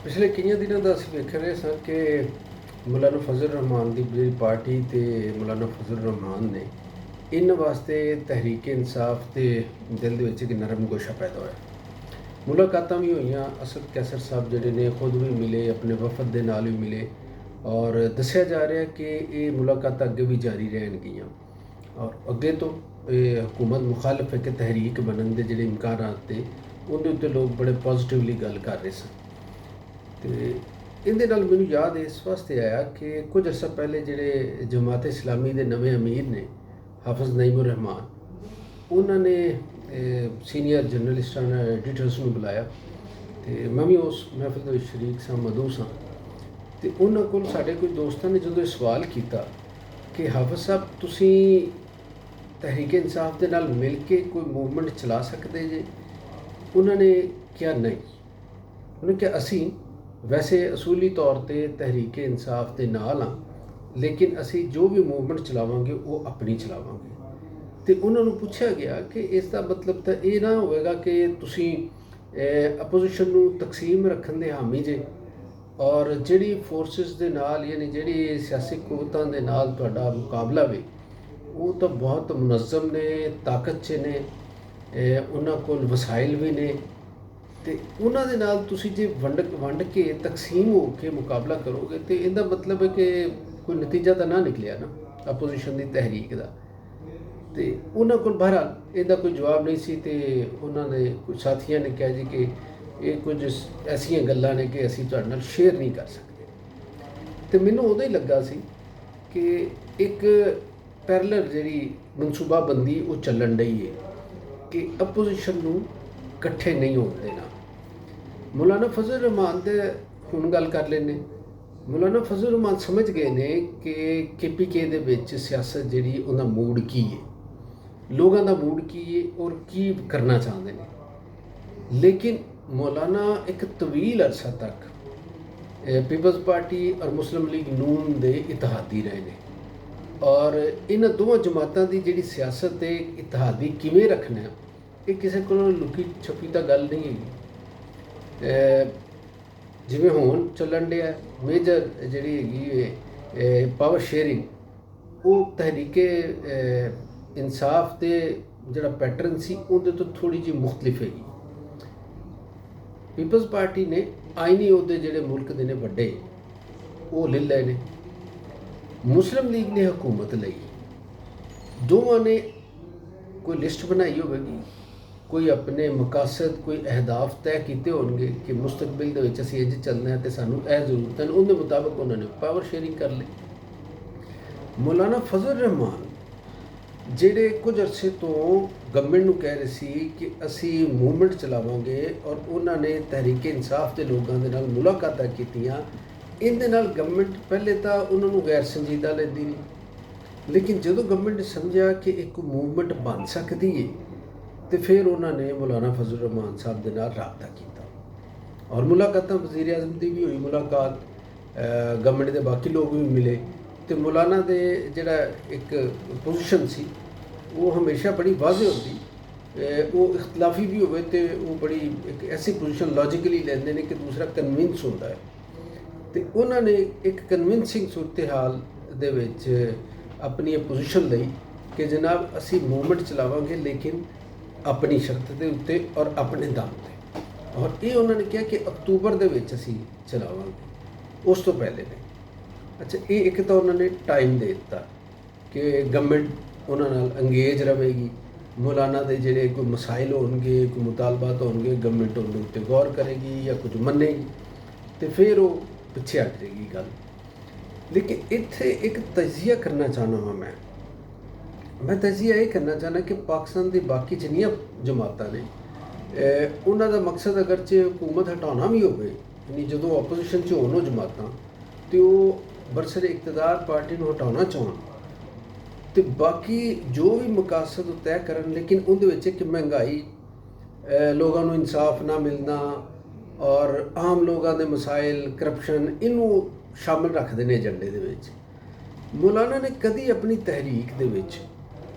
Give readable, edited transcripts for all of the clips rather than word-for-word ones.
ਪਿਛਲੇ ਕਈਆਂ ਦਿਨਾਂ ਦਾ ਅਸੀਂ ਵੇਖ ਰਹੇ ਸਾਂ ਕਿ ਮੌਲਾਨਾ ਫਜ਼ਲ ਰਹਿਮਾਨ ਦੀ ਜਿਹੜੀ ਪਾਰਟੀ ਤੇ ਮੌਲਾਨਾ ਫਜ਼ਲ ਰਹਿਮਾਨ ਨੇ ਇਹਨਾਂ ਵਾਸਤੇ ਤਹਿਰੀਕ ਇਨਸਾਫ ਦੇ ਦਿਲ ਦੇ ਵਿੱਚ ਇੱਕ ਨਰਮ ਗੋਸ਼ਾ ਪੈਦਾ ਹੋਇਆ। ਮੁਲਾਕਾਤਾਂ ਵੀ ਹੋਈਆਂ। ਅਸਦ ਕੈਸਰ ਸਾਹਿਬ ਜਿਹੜੇ ਨੇ ਖੁਦ ਵੀ ਮਿਲੇ, ਆਪਣੇ ਵਫਦ ਦੇ ਨਾਲ ਵੀ ਮਿਲੇ ਔਰ ਦੱਸਿਆ ਜਾ ਰਿਹਾ ਕਿ ਇਹ ਮੁਲਾਕਾਤਾਂ ਅੱਗੇ ਵੀ ਜਾਰੀ ਰਹਿਣਗੀਆਂ ਔਰ ਅੱਗੇ ਤੋਂ ਇਹ ਹਕੂਮਤ ਮੁਖਾਲਫ ਹੈ ਕਿ ਤਹਿਰੀਕ ਬਣਨ ਦੇ ਜਿਹੜੇ ਇਮਕਾਨਾਤ ਤੇ ਉਹਦੇ ਉੱਤੇ ਲੋਕ ਬੜੇ ਪੋਜ਼ੀਟਿਵਲੀ ਗੱਲ ਕਰ ਰਹੇ ਸਨ। ਤੇ ਇਹਦੇ ਨਾਲ ਮੈਨੂੰ ਯਾਦ ਇਸ ਵਾਸਤੇ ਆਇਆ ਕਿ ਕੁਝ ਅਰਸਾ ਪਹਿਲੇ ਜਿਹੜੇ ਜਮਾਤ ਇਸਲਾਮੀ ਦੇ ਨਵੇਂ ਅਮੀਰ ਨੇ ਹਾਫਿਜ਼ ਨਈਮੁਰ ਰਹਿਮਾਨ, ਉਹਨਾਂ ਨੇ ਸੀਨੀਅਰ ਜਰਨਲਿਸਟਾਂ ਐਡੀਟਰਸ ਨੂੰ ਬੁਲਾਇਆ ਤੇ ਮੈਂ ਵੀ ਉਸ ਮਹਿਫਿਲ ਦੇ ਵਿੱਚ ਸ਼ਰੀਕ ਸਾਂ, ਮੌਜੂਦ ਸਾਂ। ਤੇ ਉਹਨਾਂ ਕੋਲ ਸਾਡੇ ਕੋਈ ਦੋਸਤਾਂ ਨੇ ਜਦੋਂ ਇਹ ਸਵਾਲ ਕੀਤਾ ਕਿ ਹਾਫਿਜ਼ ਸਾਹਿਬ ਤੁਸੀਂ ਤਹਿਰੀਕ ਇਨਸਾਫ ਦੇ ਨਾਲ ਮਿਲ ਕੇ ਕੋਈ ਮੂਵਮੈਂਟ ਚਲਾ ਸਕਦੇ ਜੇ? ਉਹਨਾਂ ਨੇ ਕਿਹਾ ਨਹੀਂ। ਉਹਨੇ ਕਿਹਾ ਅਸੀਂ ਵੈਸੇ ਅਸੂਲੀ ਤੌਰ ਤੇ ਤਹਿਰੀਕ ਇਨਸਾਫ ਦੇ ਨਾਲ ਹਾਂ, ਲੇਕਿਨ ਅਸੀਂ ਜੋ ਵੀ ਮੂਵਮੈਂਟ ਚਲਾਵਾਂਗੇ ਉਹ ਆਪਣੀ ਚਲਾਵਾਂਗੇ। ਤੇ ਉਹਨਾਂ ਨੂੰ ਪੁੱਛਿਆ ਗਿਆ ਕਿ ਇਸ ਦਾ ਮਤਲਬ ਤਾਂ ਇਹ ਨਾ ਹੋਵੇਗਾ ਕਿ ਤੁਸੀਂ ਅਪੋਜੀਸ਼ਨ ਨੂੰ ਤਕਸੀਮ ਰੱਖਣ ਦੇ ਹਾਮੀ ਜੇ ਔਰ ਜਿਹੜੀ ਫੋਰਸਿਸ ਦੇ ਨਾਲ ਯਾਨੀ ਜਿਹੜੀ ਸਿਆਸੀ ਕੂਵਤਾਂ ਦੇ ਨਾਲ ਤੁਹਾਡਾ ਮੁਕਾਬਲਾ ਵੇ ਉਹ ਤਾਂ ਬਹੁਤ ਮੁਨਜ਼ਮ ਨੇ, ਤਾਕਤ 'ਚ ਨੇ, ਉਹਨਾਂ ਕੋਲ ਵਸਾਇਲ ਵੀ ਨੇ ਤੇ ਉਹਨਾਂ ਦੇ ਨਾਲ ਤੁਸੀਂ ਜੇ ਵੰਡ ਕੇ ਤਕਸੀਮ ਹੋ ਕੇ ਮੁਕਾਬਲਾ ਕਰੋਗੇ ਤੇ ਇਹਦਾ ਮਤਲਬ ਹੈ ਕਿ ਕੋਈ ਨਤੀਜਾ ਤਾਂ ਨਾ ਨਿਕਲਿਆ ਨਾ ਆਪੋਜੀਸ਼ਨ ਦੀ ਤਹਿਰੀਕ ਦਾ। ਤੇ ਉਹਨਾਂ ਕੋਲ ਬਹਰਹਾਲ ਇਹਦਾ ਕੋਈ ਜਵਾਬ ਨਹੀਂ ਸੀ ਤੇ ਉਹਨਾਂ ਨੇ ਕੁਝ ਸਾਥੀਆਂ ਨੇ ਕਿਹਾ ਜੀ ਕਿ ਇਹ ਕੁਝ ਐਸੀਆਂ ਗੱਲਾਂ ਨੇ ਕਿ ਅਸੀਂ ਤੁਹਾਡੇ ਨਾਲ ਸ਼ੇਅਰ ਨਹੀਂ ਕਰ ਸਕਦੇ। ਤੇ ਮੈਨੂੰ ਉਦੋਂ ਹੀ ਲੱਗਾ ਸੀ ਕਿ ਇੱਕ ਪੈਰਲਲ ਜਿਹੜੀ ਮਨਸੂਬਾਬੰਦੀ ਉਹ ਚੱਲਣ ਡਈ ਹੈ ਕਿ ਆਪੋਜੀਸ਼ਨ ਨੂੰ ਇਕੱਠੇ ਨਹੀਂ ਹੋਣ ਦੇਣਾ। ਮੌਲਾਨਾ ਫਜ਼ਲ ਰਹਿਮਾਨ ਤੇ ਹੁਣ ਗੱਲ ਕਰ ਲੈਂਦੇ। ਮੌਲਾਨਾ ਫਜ਼ਲ ਰਹਿਮਾਨ ਸਮਝ ਗਏ ਨੇ ਕਿ KPK ਦੇ ਵਿੱਚ ਸਿਆਸਤ ਜਿਹੜੀ ਉਹਦਾ ਮੂਡ ਕੀ ਹੈ, ਲੋਕਾਂ ਦਾ ਮੂਡ ਕੀ ਹੈ ਔਰ ਕੀ ਕਰਨਾ ਚਾਹੁੰਦੇ ਨੇ। ਲੇਕਿਨ ਮੌਲਾਨਾ ਇੱਕ ਤਵੀਲ ਅਰਸਾ ਤੱਕ ਪੀਪਲਜ਼ ਪਾਰਟੀ ਔਰ ਮੁਸਲਿਮ ਲੀਗ ਨੂਨ ਦੇ ਇਤਿਹਾਦੀ ਰਹੇ ਨੇ ਔਰ ਇਹਨਾਂ ਦੋਵਾਂ ਜਮਾਤਾਂ ਦੀ ਜਿਹੜੀ ਸਿਆਸਤ ਤੇ ਇਤਿਹਾਦੀ ਕਿਵੇਂ ਰੱਖਣਾ ਇਹ ਕਿਸੇ ਕੋਲੋਂ ਲੁਕੀ ਛਪੀ ਤਾਂ ਗੱਲ ਨਹੀਂ ਹੈਗੀ। ਜਿਵੇਂ ਹੁਣ ਚੱਲਣ ਡਿਆ ਮੇਜਰ ਜਿਹੜੀ ਹੈਗੀ ਪਾਵਰ ਸ਼ੇਅਰਿੰਗ ਉਹ ਤਹਿਰੀਕੇ ਇਨਸਾਫ ਦੇ ਜਿਹੜਾ ਪੈਟਰਨ ਸੀ ਉਹਦੇ ਤੋਂ ਥੋੜ੍ਹੀ ਜਿਹੀ ਮੁਖਤਲਿਫ ਹੈਗੀ। ਪੀਪਲਜ਼ ਪਾਰਟੀ ਨੇ ਆਈਨੀ ਅਹੁਦੇ ਜਿਹੜੇ ਮੁਲਕ ਦੇ ਨੇ ਵੱਡੇ ਉਹ ਲੈ ਲਏ ਨੇ, ਮੁਸਲਿਮ ਲੀਗ ਨੇ ਹਕੂਮਤ ਲਈ। ਦੋਵਾਂ ਨੇ ਕੋਈ ਲਿਸਟ ਬਣਾਈ ਹੋਵੇਗੀ, ਕੋਈ ਆਪਣੇ ਮਕਾਸਦ, ਕੋਈ ਅਹਿਦਾਫ ਤੈਅ ਕੀਤੇ ਹੋਣਗੇ ਕਿ ਮੁਸਤਕਬਲ ਦੇ ਵਿੱਚ ਅਸੀਂ ਇੰਝ ਚੱਲਣਾ ਹੈ ਤੇ ਸਾਨੂੰ ਇਹ ਜ਼ਰੂਰਤ ਹੈ, ਉਹਦੇ ਮੁਤਾਬਕ ਉਹਨਾਂ ਨੇ ਪਾਵਰ ਸ਼ੇਅਰਿੰਗ ਕਰ ਲਈ। ਮੌਲਾਨਾ ਫਜ਼ਲ ਰਹਿਮਾਨ ਜਿਹੜੇ ਕੁਝ ਅਰਸੇ ਤੋਂ ਗਵਰਨਮੈਂਟ ਨੂੰ ਕਹਿ ਰਹੇ ਸੀ ਕਿ ਅਸੀਂ ਮੂਵਮੈਂਟ ਚਲਾਵਾਂਗੇ ਔਰ ਉਹਨਾਂ ਨੇ ਤਹਿਰੀਕ ਇਨਸਾਫ ਦੇ ਲੋਕਾਂ ਦੇ ਨਾਲ ਮੁਲਾਕਾਤਾਂ ਕੀਤੀਆਂ। ਇਹਦੇ ਨਾਲ ਗਵਰਨਮੈਂਟ ਪਹਿਲੇ ਤਾਂ ਉਹਨਾਂ ਨੂੰ ਗੈਰ ਸੰਜੀਦਾ ਲੈਂਦੀ ਨਹੀਂ, ਲੇਕਿਨ ਜਦੋਂ ਗਵਰਨਮੈਂਟ ਨੇ ਸਮਝਿਆ ਕਿ ਇੱਕ ਮੂਵਮੈਂਟ ਬਣ ਸਕਦੀ ਹੈ ਤੇ ਫਿਰ ਉਹਨਾਂ ਨੇ ਮੌਲਾਨਾ ਫਜ਼ਲ ਰਹਿਮਾਨ ਸਾਹਿਬ ਦੇ ਨਾਲ ਰਾਬਤਾ ਕੀਤਾ ਔਰ ਮੁਲਾਕਾਤਾਂ ਵਜ਼ੀਰ ਆਜ਼ਮ ਦੀ ਵੀ ਹੋਈ ਮੁਲਾਕਾਤ, ਗਵਰਨਮੈਂਟ ਦੇ ਬਾਕੀ ਲੋਕ ਵੀ ਮਿਲੇ ਤੇ ਮੌਲਾਨਾ ਦੇ ਜਿਹੜਾ ਇੱਕ ਪੋਜੀਸ਼ਨ ਸੀ ਉਹ ਹਮੇਸ਼ਾ ਬੜੀ ਵਾਜ਼ਿਹ ਹੁੰਦੀ। ਉਹ ਇਖਤਲਾਫੀ ਵੀ ਹੋਵੇ ਤੇ ਉਹ ਬੜੀ ਇੱਕ ਐਸੀ ਪੋਜੀਸ਼ਨ ਲੌਜੀਕਲੀ ਲੈਂਦੇ ਨੇ ਕਿ ਦੂਸਰਾ ਕਨਵਿੰਸ ਹੁੰਦਾ ਹੈ ਤੇ ਉਹਨਾਂ ਨੇ ਇੱਕ ਕਨਵਿੰਸਿੰਗ ਸੂਰਤ ਹਾਲ ਦੇ ਵਿੱਚ ਆਪਣੀ ਇਹ ਪੋਜੀਸ਼ਨ ਲਈ ਕਿ ਜਨਾਬ ਅਸੀਂ ਮੂਵਮੈਂਟ ਚਲਾਵਾਂਗੇ ਲੇਕਿਨ ਆਪਣੀ ਸ਼ਰਤ ਦੇ ਉੱਤੇ ਔਰ ਆਪਣੇ ਦਮ ਤੇ। ਔਰ ਇਹ ਉਹਨਾਂ ਨੇ ਕਿਹਾ ਕਿ ਅਕਤੂਬਰ ਦੇ ਵਿੱਚ ਅਸੀਂ ਚਲਾਵਾਂਗੇ, ਉਸ ਤੋਂ ਪਹਿਲੇ ਨਹੀਂ। ਅੱਛਾ, ਇਹ ਇੱਕ ਤਾਂ ਉਹਨਾਂ ਨੇ ਟਾਈਮ ਦੇ ਦਿੱਤਾ ਕਿ ਗਵਰਨਮੈਂਟ ਉਹਨਾਂ ਨਾਲ ਅੰਗੇਜ ਰਹੇਗੀ, ਮੌਲਾਨਾ ਦੇ ਜਿਹੜੇ ਕੋਈ ਮਸਾਇਲ ਹੋਣਗੇ, ਕੋਈ ਮੁਤਾਲਬਾਤ ਹੋਣਗੇ, ਗਵਰਨਮੈਂਟ ਉਹਦੇ ਉੱਤੇ ਗੌਰ ਕਰੇਗੀ ਜਾਂ ਕੁਝ ਮੰਨੇਗੀ ਤੇ ਫਿਰ ਉਹ ਪਿੱਛੇ ਹਟ ਜਾਏਗੀ ਗੱਲ। ਲੇਕਿਨ ਇੱਥੇ ਇੱਕ ਤਜਜ਼ੀਆ ਕਰਨਾ ਚਾਹੁੰਦਾ ਹਾਂ ਮੈਂ ਤਜਜ਼ੀਆ ਇਹ ਕਰਨਾ ਚਾਹੁੰਦਾ ਕਿ ਪਾਕਿਸਤਾਨ ਦੀ ਬਾਕੀ ਜਿੰਨੀਆਂ ਜਮਾਤਾਂ ਨੇ ਉਹਨਾਂ ਦਾ ਮਕਸਦ ਅਗਰਚੇ ਹਕੂਮਤ ਹਟਾਉਣਾ ਵੀ ਹੋਵੇ, ਯਾਨੀ ਜਦੋਂ ਆਪੋਜੀਸ਼ਨ 'ਚ ਹੋਣ ਉਹ ਜਮਾਤਾਂ ਤੇ ਉਹ ਬਰਸਰ ਇਕਤਦਾਰ ਪਾਰਟੀ ਨੂੰ ਹਟਾਉਣਾ ਚਾਹੁਣ ਤੇ ਬਾਕੀ ਜੋ ਵੀ ਮਕਾਸਦ ਉਹ ਤੈਅ ਕਰਨ, ਲੇਕਿਨ ਉਹਦੇ ਵਿੱਚ ਇੱਕ ਮਹਿੰਗਾਈ, ਲੋਕਾਂ ਨੂੰ ਇਨਸਾਫ ਨਾ ਮਿਲਣਾ ਔਰ ਆਮ ਲੋਕਾਂ ਦੇ ਮਸਾਇਲ, ਕਰਪਸ਼ਨ, ਇਹਨੂੰ ਸ਼ਾਮਲ ਰੱਖਦੇ ਨੇ ਏਜੰਡੇ ਦੇ ਵਿੱਚ। ਮੌਲਾਨਾ ਨੇ ਕਦੀ ਆਪਣੀ ਤਹਿਰੀਕ ਦੇ ਵਿੱਚ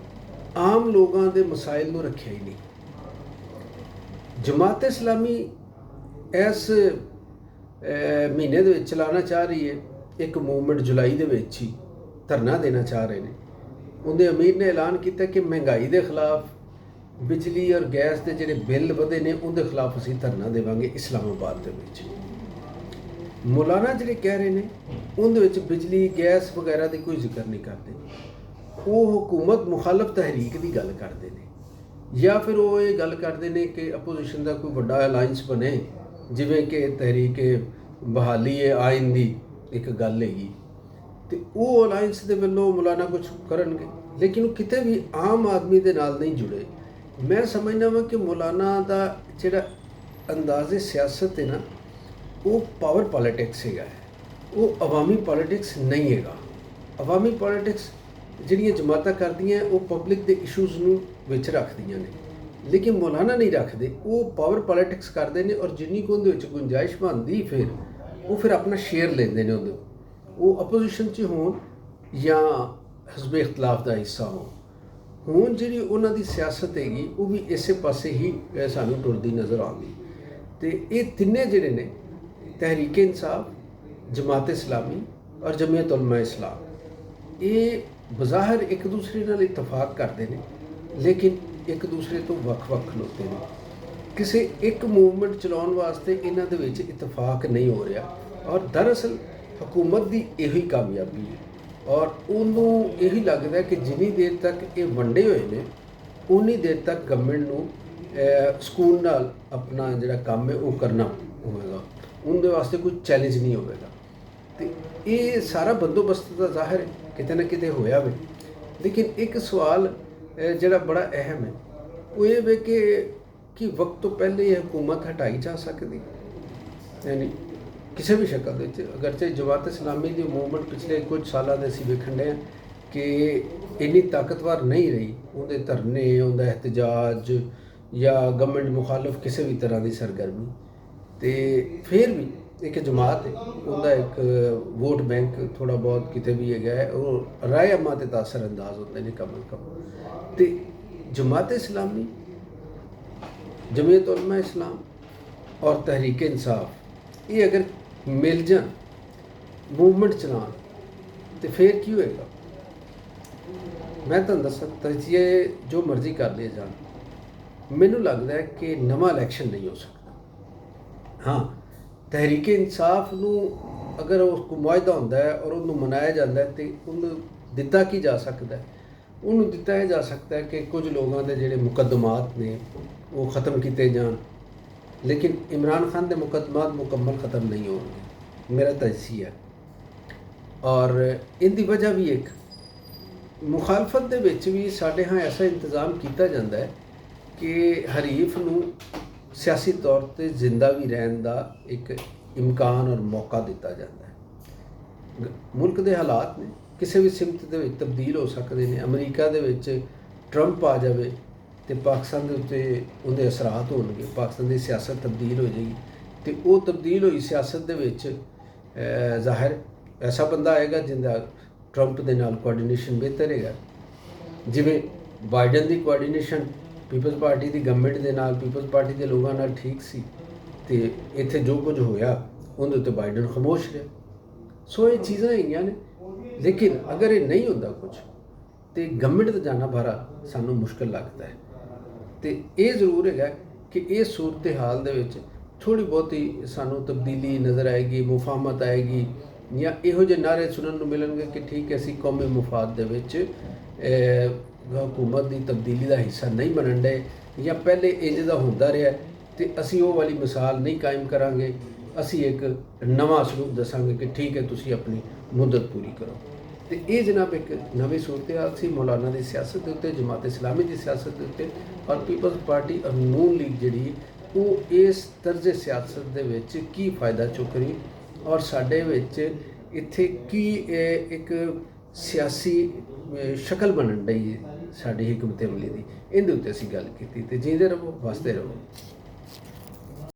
ਆਮ ਲੋਕਾਂ ਦੇ ਮਸਾਇਲ ਨੂੰ ਰੱਖਿਆ ਹੀ ਨਹੀਂ। ਜਮਾਤ ਇਸਲਾਮੀ ਇਸ ਮਹੀਨੇ ਦੇ ਵਿੱਚ ਚਲਾਉਣਾ ਚਾਹ ਰਹੀ ਹੈ। ਇੱਕ ਮੂਵਮੈਂਟ ਜੁਲਾਈ ਦੇ ਵਿੱਚ ਹੀ ਧਰਨਾ ਦੇਣਾ ਚਾਹ ਰਹੇ ਨੇ। ਉਹਦੇ ਅਮੀਰ ਨੇ ਐਲਾਨ ਕੀਤਾ ਕਿ ਮਹਿੰਗਾਈ ਦੇ ਖਿਲਾਫ, ਬਿਜਲੀ ਔਰ ਗੈਸ ਦੇ ਜਿਹੜੇ ਬਿੱਲ ਵਧੇ ਨੇ ਉਹਦੇ ਖਿਲਾਫ ਅਸੀਂ ਧਰਨਾ ਦੇਵਾਂਗੇ ਇਸਲਾਮਾਬਾਦ ਦੇ ਵਿੱਚ। ਮੌਲਾਨਾ ਜਿਹੜੇ ਕਹਿ ਰਹੇ ਨੇ ਉਹਦੇ ਵਿੱਚ ਬਿਜਲੀ ਗੈਸ ਵਗੈਰਾ ਦੀ ਕੋਈ ਜ਼ਿਕਰ ਨਹੀਂ ਕਰਦੇ। ਉਹ ਹਕੂਮਤ ਮੁਖਾਲਫ ਤਹਿਰੀਕ ਦੀ ਗੱਲ ਕਰਦੇ ਨੇ, ਜਾਂ ਫਿਰ ਉਹ ਇਹ ਗੱਲ ਕਰਦੇ ਨੇ ਕਿ ਅਪੋਜੀਸ਼ਨ ਦਾ ਕੋਈ ਵੱਡਾ ਅਲਾਇੰਸ ਬਣੇ, ਜਿਵੇਂ ਕਿ ਤਹਿਰੀਕ ਬਹਾਲੀ ਆਇਨ ਦੀ ਇੱਕ ਗੱਲ ਹੈਗੀ, ਤੇ ਉਹ ਅਲਾਇੰਸ ਦੇ ਵੱਲੋਂ ਮੌਲਾਨਾ ਕੁਝ ਕਰਨਗੇ, ਲੇਕਿਨ ਉਹ ਕਿਤੇ ਵੀ ਆਮ ਆਦਮੀ ਦੇ ਨਾਲ ਨਹੀਂ ਜੁੜੇ। ਮੈਂ ਸਮਝਦਾ ਵਾਂ ਕਿ ਮੌਲਾਨਾ ਦਾ ਜਿਹੜਾ ਅੰਦਾਜ਼ੇ ਸਿਆਸਤ ਹੈ ਨਾ, ਉਹ ਪਾਵਰ ਪੋਲੀਟਿਕਸ ਹੈਗਾ, ਉਹ ਅਵਾਮੀ ਪੋਲੀਟਿਕਸ ਨਹੀਂ ਹੈਗਾ। ਅਵਾਮੀ ਪੋਲੀਟਿਕਸ ਜਿਹੜੀਆਂ ਜਮਾਤਾਂ ਕਰਦੀਆਂ ਉਹ ਪਬਲਿਕ ਦੇ ਇਸ਼ੂਜ਼ ਨੂੰ ਵਿੱਚ ਰੱਖਦੀਆਂ ਨੇ, ਲੇਕਿਨ ਮੌਲਾਨਾ ਨਹੀਂ ਰੱਖਦੇ। ਉਹ ਪਾਵਰ ਪੋਲੀਟਿਕਸ ਕਰਦੇ ਨੇ, ਔਰ ਜਿੰਨੀ ਕੁ ਉਹਦੇ ਵਿੱਚ ਗੁੰਜਾਇਸ਼ ਬਣਦੀ ਫਿਰ ਆਪਣਾ ਸ਼ੇਅਰ ਲੈਂਦੇ ਨੇ ਉਹਦੇ। ਉਹ ਅਪੋਜੀਸ਼ਨ 'ਚ ਹੋਣ ਜਾਂ ਹਿਜ਼ਬ ਇਖਤਲਾਫ ਦਾ ਹਿੱਸਾ ਹੋਣ। ਹੁਣ ਜਿਹੜੀ ਉਹਨਾਂ ਦੀ ਸਿਆਸਤ ਹੈਗੀ ਉਹ ਵੀ ਇਸੇ ਪਾਸੇ ਹੀ ਸਾਨੂੰ ਟੁਰਦੀ ਨਜ਼ਰ ਆਉਂਦੀ। ਤੇ ਇਹ ਤਿੰਨੇ ਜਿਹੜੇ ਨੇ, ਤਹਿਰੀਕ ਇਨਸਾਫ, ਜਮਾਤ ਇਸਲਾਮੀ ਔਰ ਜਮੀਅਤ ਉਲਮਾ ਇਸਲਾਮ, ਇਹ ਬਜ਼ਾਹਿਰ ਇੱਕ ਦੂਸਰੇ ਨਾਲ ਇਤਫਾਕ ਕਰਦੇ ਨੇ, ਲੇਕਿਨ ਇੱਕ ਦੂਸਰੇ ਤੋਂ ਵੱਖ-ਵੱਖ ਖਲੋਤੇ ਨੇ। ਕਿਸੇ ਇੱਕ ਮੂਵਮੈਂਟ ਚਲਾਉਣ ਵਾਸਤੇ ਇਹਨਾਂ ਦੇ ਵਿੱਚ ਇਤਫਾਕ ਨਹੀਂ ਹੋ ਰਿਹਾ, ਔਰ ਦਰਅਸਲ ਹਕੂਮਤ ਦੀ ਇਹੀ ਕਾਮਯਾਬੀ ਹੈ। ਔਰ ਉਹਨੂੰ ਇਹੀ ਲੱਗਦਾ ਕਿ ਜਿੰਨੀ ਦੇਰ ਤੱਕ ਇਹ ਵੰਡੇ ਹੋਏ ਨੇ, ਉਨੀ ਦੇਰ ਤੱਕ ਗਵਰਨਮੈਂਟ ਨੂੰ ਸਕੂਨ ਨਾਲ ਆਪਣਾ ਜਿਹੜਾ ਕੰਮ ਹੈ ਉਹ ਕਰਨਾ ਹੋਵੇਗਾ, ਉਹਦੇ ਵਾਸਤੇ ਕੋਈ ਚੈਲੰਜ ਨਹੀਂ ਹੋਵੇਗਾ। ਤੇ ਇਹ ਸਾਰਾ ਬੰਦੋਬਸਤ ਦਾ ਜ਼ਾਹਿਰ ਹੈ ਕਿਤੇ ਨਾ ਕਿਤੇ ਹੋਇਆ ਵੇ। ਲੇਕਿਨ ਇੱਕ ਸਵਾਲ ਜਿਹੜਾ ਬੜਾ ਅਹਿਮ ਹੈ ਉਹ ਇਹ ਵੇ ਕਿ ਵਕਤ ਤੋਂ ਪਹਿਲੇ ਇਹ ਹਕੂਮਤ ਹਟਾਈ ਜਾ ਸਕਦੀ, ਯਾਨੀ ਕਿਸੇ ਵੀ ਸ਼ਕਲ ਦੇ ਵਿੱਚ। ਅਗਰਚੇ ਜਮਾਤ ਇਸਲਾਮੀ ਦੀ ਮੂਵਮੈਂਟ ਪਿਛਲੇ ਕੁਝ ਸਾਲਾਂ ਦੇ ਅਸੀਂ ਵੇਖਣ ਡਏ ਹਾਂ ਕਿ ਇੰਨੀ ਤਾਕਤਵਰ ਨਹੀਂ ਰਹੀ। ਉਹਦੇ ਧਰਨੇ, ਉਹਦਾ ਇhtਜਾਜ ਜਾਂ ਗਵਰਨਮੈਂਟ ਮੁਖਾਲਫ ਕਿਸੇ ਵੀ ਤਰ੍ਹਾਂ ਦੀ ਸਰਗਰਮੀ, ਤੇ ਫਿਰ ਵੀ ਇੱਕ ਜਮਾਤ ਹੈ, ਉਹਦਾ ਇੱਕ ਵੋਟ ਬੈਂਕ ਥੋੜ੍ਹਾ ਬਹੁਤ ਕਿਤੇ ਵੀ ਹੈਗਾ ਹੈ, ਉਹ ਰਾਏ ਅਮਾ 'ਤੇ ਤਾਸਰ ਅੰਦਾਜ਼ ਹੁੰਦੇ ਨੇ ਕਮ ਅਜ਼ ਕਮ। ਤੇ ਜਮਾਤ ਇਸਲਾਮੀ, ਜਮੀਅਤ ਉਲਮਾ ਇਸਲਾਮ ਔਰ ਤਹਿਰੀਕ ਇਨਸਾਫ, ਇਹ ਅਗਰ ਮਿਲ ਜਾਣ, ਮੂਵਮੈਂਟ ਚਲਾਉਣ, ਤੇ ਫਿਰ ਕੀ ਹੋਏਗਾ? ਮੈਂ ਤੁਹਾਨੂੰ ਦੱਸਾਂ, ਤਜਜ਼ੀਏ ਜੋ ਮਰਜ਼ੀ ਕਰ ਲਏ ਜਾਣ, ਮੈਨੂੰ ਲੱਗਦਾ ਹੈ ਕਿ ਨਵਾਂ ਇਲੈਕਸ਼ਨ ਨਹੀਂ ਹੋ ਸਕਦਾ। ਹਾਂ, ਤਹਿਰੀਕ ਇਨਸਾਫ ਨੂੰ ਅਗਰ ਉਸ ਮੁਆਹਦਾ ਹੁੰਦਾ ਹੈ ਔਰ ਉਹਨੂੰ ਮਨਾਇਆ ਜਾਂਦਾ ਹੈ, ਤੇ ਉਹਨੂੰ ਦਿੱਤਾ ਕੀ ਜਾ ਸਕਦਾ ਹੈ? ਉਹਨੂੰ ਦਿੱਤਾ ਇਹ ਜਾ ਸਕਦਾ ਹੈ ਕਿ ਕੁਝ ਲੋਕਾਂ ਦੇ ਜਿਹੜੇ ਮੁਕੱਦਮਾਤ ਨੇ ਉਹ ख़त्म ਕੀਤੇ ਜਾਣ, ਲੇਕਿਨ ਇਮਰਾਨ ਖਾਨ ਦੇ ਮੁਕੱਦਮਾਤ ਮੁਕੰਮਲ ख़त्म ਨਹੀਂ ਹੋਣਗੇ, ਮੇਰਾ ਤਜਜ਼ੀਆ। ਔਰ ਇਹਦੀ ਵਜ੍ਹਾ ਵੀ ਇੱਕ ਮੁਖਾਲਫਤ ਦੇ ਵਿੱਚ ਵੀ ਸਾਡੇ ਹਾਂ ਐਸਾ ਇੰਤਜ਼ਾਮ ਕੀਤਾ ਜਾਂਦਾ ਹੈ ਕਿ ਹਰੀਫ ਨੂੰ ਸਿਆਸੀ ਤੌਰ 'ਤੇ ਜ਼ਿੰਦਾ ਵੀ ਰਹਿਣ ਦਾ ਇੱਕ ਇਮਕਾਨ ਔਰ ਮੌਕਾ ਦਿੱਤਾ ਜਾਂਦਾ ਹੈ। ਮੁਲਕ ਦੇ ਹਾਲਾਤ ਨੇ ਕਿਸੇ ਵੀ ਸਿਮਤ ਦੇ ਵਿੱਚ ਤਬਦੀਲ ਹੋ ਸਕਦੇ ਨੇ। ਅਮਰੀਕਾ ਦੇ ਵਿੱਚ ਟਰੰਪ ਆ ਜਾਵੇ ਤੇ ਪਾਕਿਸਤਾਨ ਦੇ ਉੱਤੇ ਉਹਦੇ ਅਸਰਾਤ ਹੋਣਗੇ, ਪਾਕਿਸਤਾਨ ਦੀ ਸਿਆਸਤ ਤਬਦੀਲ ਹੋ ਜਾਏਗੀ। ਤੇ ਉਹ ਤਬਦੀਲ ਹੋਈ ਸਿਆਸਤ ਦੇ ਵਿੱਚ ਜ਼ਾਹਿਰ ਐਸਾ ਬੰਦਾ ਆਏਗਾ ਜਿਹਦਾ ਟਰੰਪ ਦੇ ਨਾਲ ਕੋਆਰਡੀਨੇਸ਼ਨ ਬਿਹਤਰ ਹੈਗਾ। ਜਿਵੇਂ ਬਾਈਡਨ ਦੀ ਕੋਆਰਡੀਨੇਸ਼ਨ ਪੀਪਲਜ਼ ਪਾਰਟੀ ਦੀ ਗਵਰਨਮੈਂਟ ਦੇ ਨਾਲ, ਪੀਪਲਜ਼ ਪਾਰਟੀ ਦੇ ਲੋਕਾਂ ਨਾਲ ਠੀਕ ਸੀ, ਤੇ ਇੱਥੇ ਜੋ ਕੁਝ ਹੋਇਆ ਉਹਦੇ ਉੱਤੇ ਬਾਈਡਨ ਖਾਮੋਸ਼ ਰਿਹਾ। ਸੋ ਇਹ ਚੀਜ਼ਾਂ ਹੈਗੀਆਂ ਨੇ, ਲੇਕਿਨ ਅਗਰ ਇਹ ਨਹੀਂ ਹੁੰਦਾ ਕੁਝ, ਤੇ ਗਵਰਨਮੈਂਟ ਦਾ ਜਾਣਾ ਬਾਹਰ ਸਾਨੂੰ ਮੁਸ਼ਕਿਲ ਲੱਗਦਾ ਹੈ। ਤੇ ਇਹ ਜ਼ਰੂਰ ਹੈਗਾ ਕਿ ਇਹ ਸੂਰਤ ਹਾਲ ਦੇ ਵਿੱਚ ਥੋੜ੍ਹੀ ਬਹੁਤੀ ਸਾਨੂੰ ਤਬਦੀਲੀ ਨਜ਼ਰ ਆਏਗੀ, ਮੁਫਾਹਮਤ ਆਏਗੀ, ਜਾਂ ਇਹੋ ਜਿਹੇ ਨਾਅਰੇ ਸੁਣਨ ਨੂੰ ਮਿਲਣਗੇ ਕਿ ਠੀਕ ਹੈ ਅਸੀਂ ਕੌਮੀ ਮੁਫਾਦ ਦੇ ਵਿੱਚ ਹਕੂਮਤ ਦੀ ਤਬਦੀਲੀ ਦਾ ਹਿੱਸਾ ਨਹੀਂ ਬਣਨ ਡਏ, ਜਾਂ ਪਹਿਲੇ ਇੰਜ ਦਾ ਹੁੰਦਾ ਰਿਹਾ ਤੇ ਅਸੀਂ ਉਹ ਵਾਲੀ ਮਿਸਾਲ ਨਹੀਂ ਕਾਇਮ ਕਰਾਂਗੇ, ਅਸੀਂ ਇੱਕ ਨਵਾਂ ਸਲੂਕ ਦੱਸਾਂਗੇ ਕਿ ਠੀਕ ਹੈ ਤੁਸੀਂ ਆਪਣੀ ਮੁੱਦਤ ਪੂਰੀ ਕਰੋ। ਤੇ ਇਹ ਜਨਾਬ ਇੱਕ ਨਵੀਂ ਸੂਰਤ ਹਾਲ ਸੀ ਮੌਲਾਨਾ ਦੀ ਸਿਆਸਤ ਦੇ ਉੱਤੇ, ਜਮਾਤ ਇਸਲਾਮੀ ਦੀ ਸਿਆਸਤ ਦੇ ਉੱਤੇ, ਔਰ ਪੀਪਲਜ਼ ਪਾਰਟੀ ਔਰ ਨੂਨ ਲੀਗ ਜਿਹੜੀ ਉਹ ਇਸ ਤਰਜ਼ ਸਿਆਸਤ ਦੇ ਵਿੱਚ ਕੀ ਫਾਇਦਾ ਚੁੱਕ ਰਹੀ, ਔਰ ਸਾਡੇ ਵਿੱਚ ਇੱਥੇ ਕੀ ਇੱਕ ਸਿਆਸੀ ਸ਼ਕਲ ਬਣਨ ਡਈ ਹੈ ਸਾਡੀ ਹਕੂਮਤ ਅਮਲੀ ਦੀ। ਇਹਦੇ ਉੱਤੇ ਅਸੀਂ ਗੱਲ ਕੀਤੀ। ਤੇ ਜੀਂਦੇ ਰਹੋ, ਵਸਦੇ ਰਹੋ।